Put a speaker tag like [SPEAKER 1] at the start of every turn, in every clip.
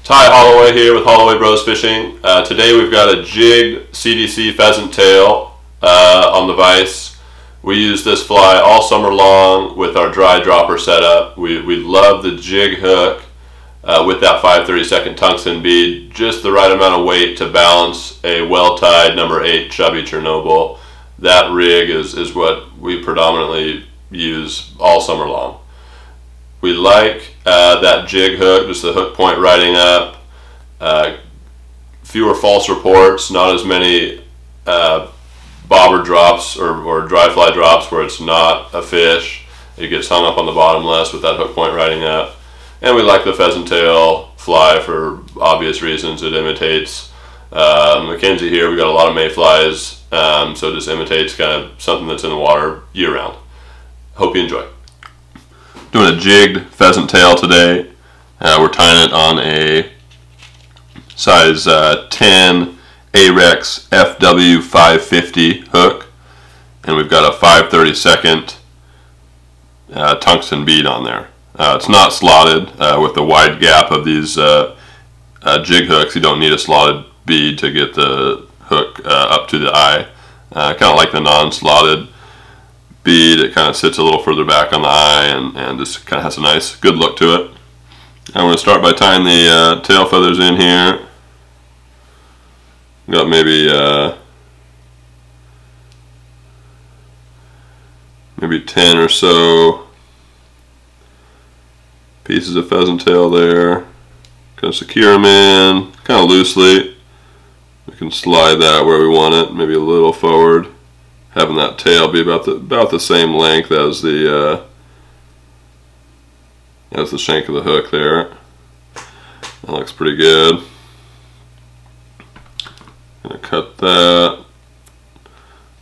[SPEAKER 1] Ty Holloway here with Holloway Bros Fishing. Today we've got a jigged CDC pheasant tail on the vise. We use this fly all summer long with our dry dropper setup. We love the jig hook with that 5/32 tungsten bead, just the right amount of weight to balance a well-tied number 8 Chubby Chernobyl. That rig is what we predominantly use all summer long. We like that jig hook, just the hook point riding up, fewer false reports, not as many bobber drops or dry fly drops where it's not a fish. It gets hung up on the bottom less with that hook point riding up. And we like the pheasant tail fly for obvious reasons. It imitates Mackenzie here. We got a lot of mayflies, so it just imitates kind of something that's in the water year round. Hope you enjoy. Doing a jigged pheasant tail today. We're tying it on a size 10 Ahrex FW550 hook, and we've got a 5/32 tungsten bead on there. It's not slotted with the wide gap of these jig hooks. You don't need a slotted bead to get the hook up to the eye. Kind of like the non-slotted bead. It kind of sits a little further back on the eye and just kind of has a nice, good look to it. I'm going to start by tying the tail feathers in here. Got maybe 10 or so pieces of pheasant tail there. Kind of secure them in, kind of loosely. We can slide that where we want it, maybe a little forward, having that tail be about the same length as the shank of the hook there. That looks pretty good. Gonna cut that.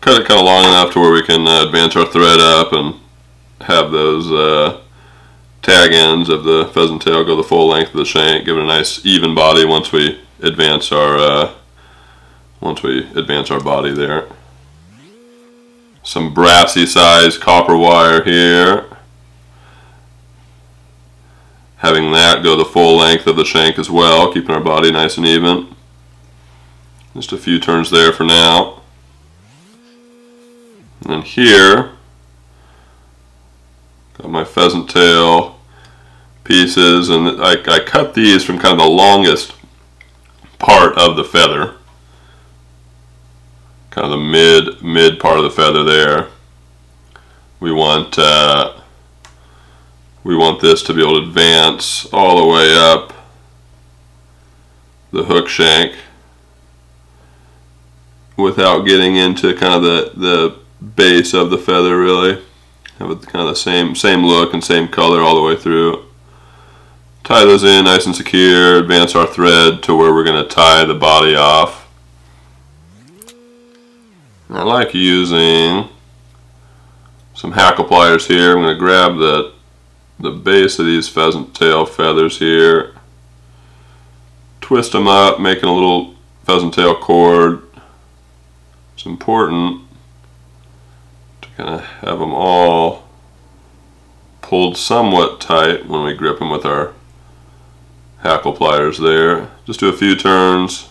[SPEAKER 1] Cut it kind of long enough to where we can advance our thread up and have those tag ends of the pheasant tail go the full length of the shank, give it a nice even body once we advance our body there. Some brassy size copper wire here, having that go the full length of the shank as well, keeping our body nice and even. Just a few turns there for now. And then here, got my pheasant tail pieces, and I cut these from kind of the longest part of the feather, kind of the mid part of the feather there. We want this to be able to advance all the way up the hook shank without getting into kind of the base of the feather, really. Have it kind of the same look and same color all the way through. Tie those in nice and secure, advance our thread to where we're going to tie the body off. I like using some hackle pliers here. I'm going to grab the base of these pheasant tail feathers here, twist them up, making a little pheasant tail cord. It's important to kind of have them all pulled somewhat tight when we grip them with our hackle pliers there. Just do a few turns,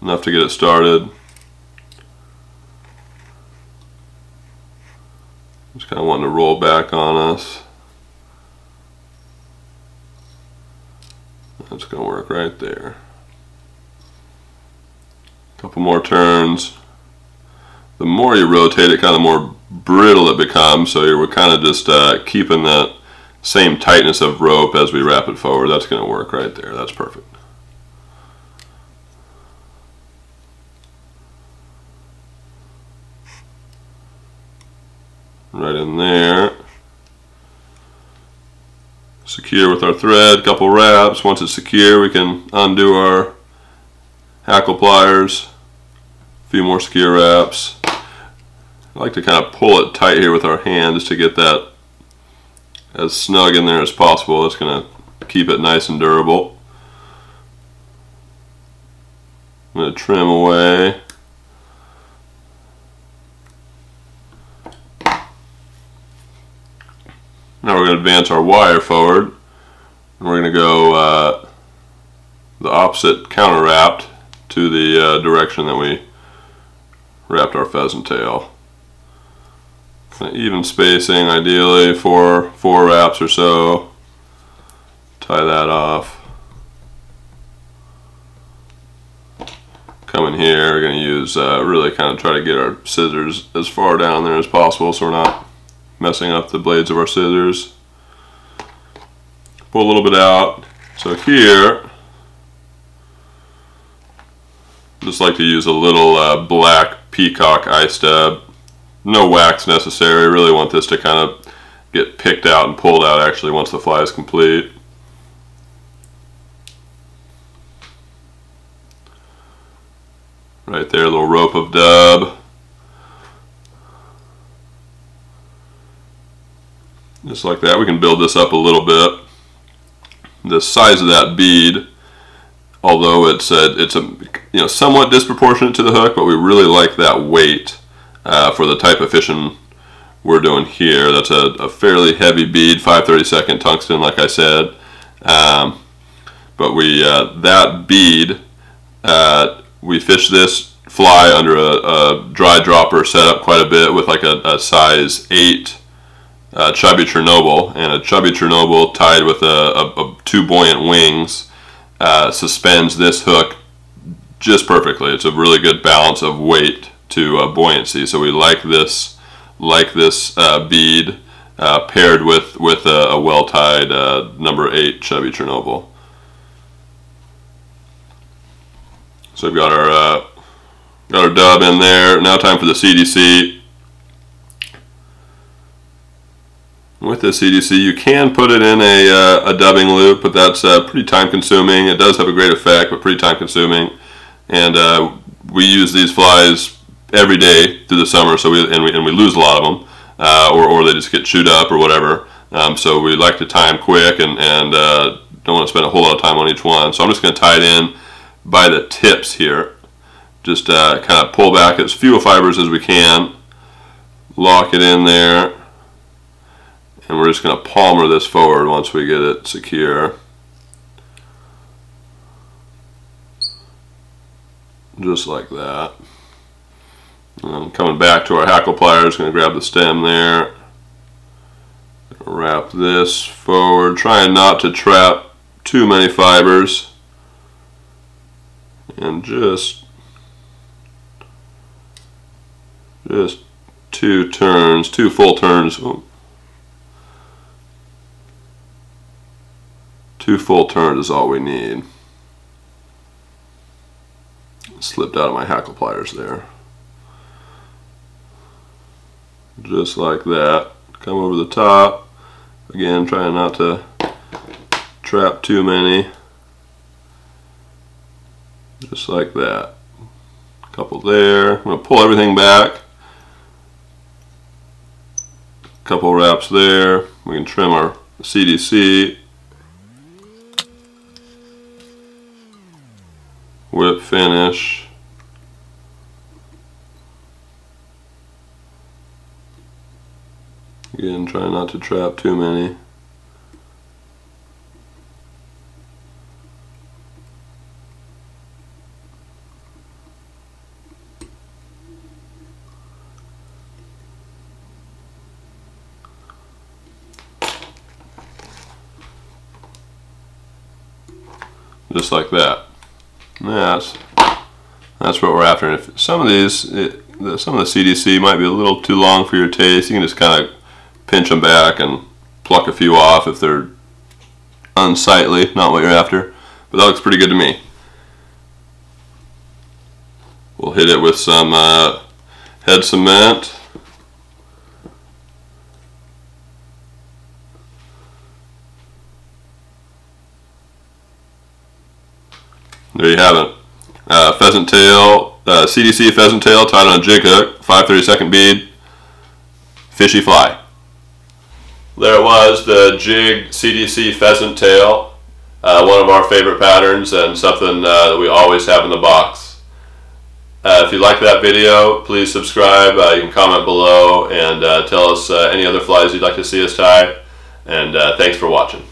[SPEAKER 1] enough to get it started. Just kind of wanting to roll back on us. That's going to work right there. A couple more turns. The more you rotate it, kind of the more brittle it becomes, so we're kind of just keeping that same tightness of rope as we wrap it forward. That's going to work right there. That's perfect. Right in there. Secure with our thread, couple wraps. Once it's secure, we can undo our hackle pliers. A few more secure wraps. I like to kind of pull it tight here with our hand just to get that as snug in there as possible. It's going to keep it nice and durable. I'm going to trim away. Now we're going to advance our wire forward, and we're going to go the opposite counter wrapped to the direction that we wrapped our pheasant tail. Kind of even spacing, ideally four wraps or so. Tie that off. Come in here, we're going to use, really kind of try to get our scissors as far down there as possible so we're not messing up the blades of our scissors. Pull a little bit out. So here, just like to use a little black peacock eye stub. No wax necessary. Really want this to kind of get picked out and pulled out actually once the fly is complete. Right there, a little rope of dub. Just like that. We can build this up a little bit. The size of that bead, although it's a somewhat disproportionate to the hook, but we really like that weight for the type of fishing we're doing here. That's a fairly heavy bead, 5/32 tungsten, like I said. But that bead, we fish this fly under a dry dropper setup quite a bit with like a size 8 Chubby Chernobyl, and a Chubby Chernobyl tied with two buoyant wings suspends this hook just perfectly. It's a really good balance of weight to buoyancy. So we like this bead paired with a well tied number 8 Chubby Chernobyl. So we've got our dub in there. Now time for the CDC. With the CDC, you can put it in a dubbing loop, but that's pretty time consuming. It does have a great effect, but pretty time consuming. And we use these flies every day through the summer, so we lose a lot of them, or they just get chewed up or whatever. So we like to time quick and don't want to spend a whole lot of time on each one. So I'm just going to tie it in by the tips here. Just kind of pull back as few fibers as we can, lock it in there, and we're just going to palmer this forward once we get it secure. Just like that. And coming back to our hackle pliers, going to grab the stem there, wrap this forward, trying not to trap too many fibers, and just 2 turns, 2 full turns. Oh. 2 full turns is all we need. Slipped out of my hackle pliers there. Just like that. Come over the top. Again, trying not to trap too many. Just like that. A couple there. I'm going to pull everything back. A couple wraps there. We can trim our CDC. Whip finish. Again, try not to trap too many. Just like that. That's what we're after. And if some of these, some of the CDC might be a little too long for your taste, you can just kind of pinch them back and pluck a few off if they're unsightly, not what you're after. But that looks pretty good to me. We'll hit it with some head cement. There you have it. Pheasant tail, CDC pheasant tail tied on a jig hook, 5/32 bead, fishy fly. There it was, the Jigged CDC pheasant tail, one of our favorite patterns and something that we always have in the box. If you like that video, please subscribe. You can comment below and tell us any other flies you'd like to see us tie. And thanks for watching.